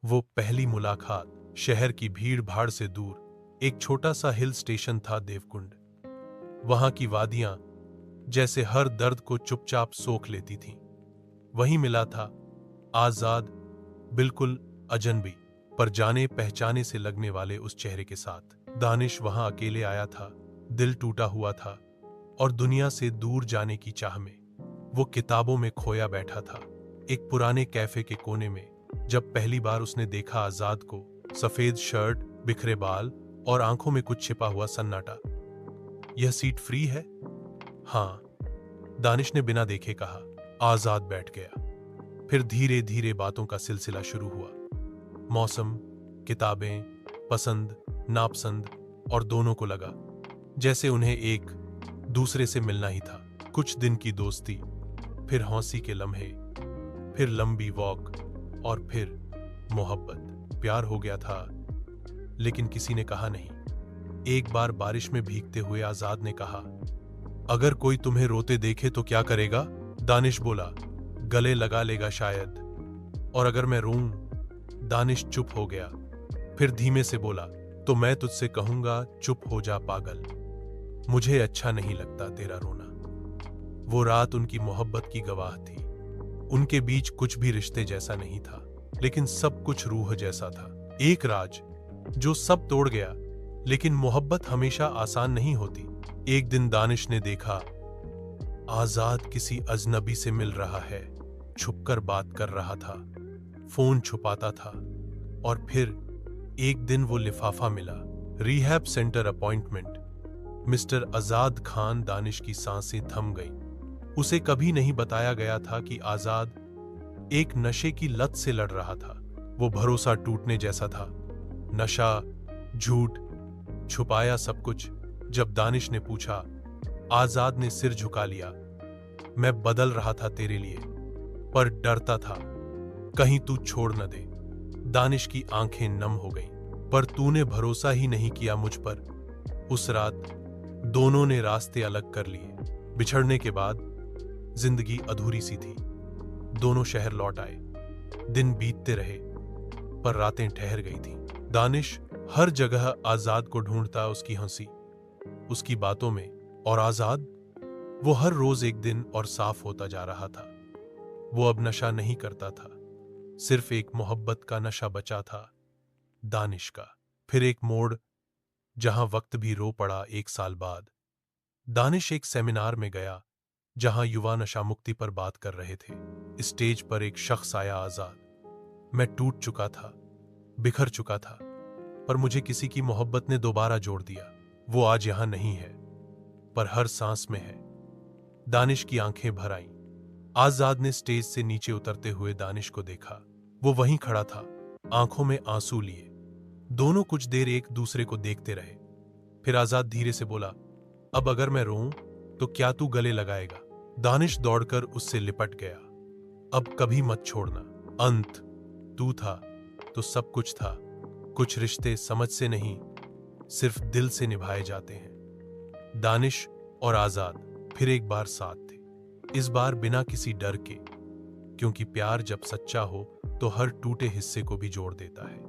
वो पहली मुलाकात शहर की भीड़ भाड़ से दूर एक छोटा सा हिल स्टेशन था, देवकुंड। वहां की वादियां जैसे हर दर्द को चुपचाप सोख लेती थीं। वहीं मिला था आजाद, बिल्कुल अजनबी पर जाने पहचाने से लगने वाले उस चेहरे के साथ। दानिश वहां अकेले आया था, दिल टूटा हुआ था और दुनिया से दूर जाने की चाह में वो किताबों में खोया बैठा था। एक पुराने कैफे के कोने में जब पहली बार उसने देखा आजाद को, सफेद शर्ट, बिखरे बाल और आंखों में कुछ छिपा हुआ सन्नाटा। यह सीट फ्री है? हाँ, दानिश ने बिना देखे कहा। आजाद बैठ गया। फिर धीरे धीरे बातों का सिलसिला शुरू हुआ। मौसम, किताबें, पसंद, नापसंद, और दोनों को लगा जैसे उन्हें एक दूसरे से मिलना ही था। कुछ दिन की दोस्ती, फिर हौसी के लम्हे, फिर लंबी वॉक और फिर मोहब्बत। प्यार हो गया था, लेकिन किसी ने कहा नहीं। एक बार बारिश में भीगते हुए आजाद ने कहा, अगर कोई तुम्हें रोते देखे तो क्या करेगा? दानिश बोला, गले लगा लेगा शायद। और अगर मैं रोऊं? दानिश चुप हो गया। फिर धीमे से बोला, तो मैं तुझसे कहूंगा, चुप हो जा पागल। मुझे अच्छा नहीं लगता तेरा रोना। वो रात उनकी मोहब्बत की गवाह थी। उनके बीच कुछ भी रिश्ते जैसा नहीं था, लेकिन सब कुछ रूह जैसा था। एक राज जो सब तोड़ गया। लेकिन मोहब्बत हमेशा आसान नहीं होती। एक दिन दानिश ने देखा आजाद किसी अजनबी से मिल रहा है, छुपकर बात कर रहा था, फोन छुपाता था। और फिर एक दिन वो लिफाफा मिला, रिहैब सेंटर अपॉइंटमेंट, मिस्टर आजाद खान। दानिश की सांसें थम गईं। उसे कभी नहीं बताया गया था कि आजाद एक नशे की लत से लड़ रहा था। वो भरोसा टूटने जैसा था। नशा, झूठ, छुपाया सब कुछ। जब दानिश ने पूछा, आजाद ने सिर झुका लिया। मैं बदल रहा था तेरे लिए, पर डरता था कहीं तू छोड़ न दे। दानिश की आंखें नम हो गईं। पर तूने भरोसा ही नहीं किया मुझ पर। उस रात दोनों ने रास्ते अलग कर लिए। बिछड़ने के बाद जिंदगी अधूरी सी थी। दोनों शहर लौट आए। दिन बीतते रहे, पर रातें ठहर गई थीं। दानिश हर जगह आजाद को ढूंढता, उसकी हंसी, उसकी बातों में। और आजाद, वो हर रोज एक दिन और साफ होता जा रहा था। वो अब नशा नहीं करता था, सिर्फ एक मोहब्बत का नशा बचा था, दानिश का। फिर एक मोड़, जहां वक्त भी रो पड़ा। 1 साल बाद दानिश एक सेमिनार में गया, जहां युवा नशा मुक्ति पर बात कर रहे थे। स्टेज पर एक शख्स आया, आजाद। मैं टूट चुका था, बिखर चुका था, पर मुझे किसी की मोहब्बत ने दोबारा जोड़ दिया। वो आज यहां नहीं है, पर हर सांस में है। दानिश की आंखें भर आईं। आजाद ने स्टेज से नीचे उतरते हुए दानिश को देखा। वो वहीं खड़ा था, आंखों में आंसू लिए। दोनों कुछ देर एक दूसरे को देखते रहे। फिर आजाद धीरे से बोला, अब अगर मैं रोऊं तो क्या तू गले लगाएगा? दानिश दौड़कर उससे लिपट गया। अब कभी मत छोड़ना। अंत तू था तो सब कुछ था। कुछ रिश्ते समझ से नहीं, सिर्फ दिल से निभाए जाते हैं। दानिश और आजाद फिर एक बार साथ थे, इस बार बिना किसी डर के, क्योंकि प्यार जब सच्चा हो तो हर टूटे हिस्से को भी जोड़ देता है।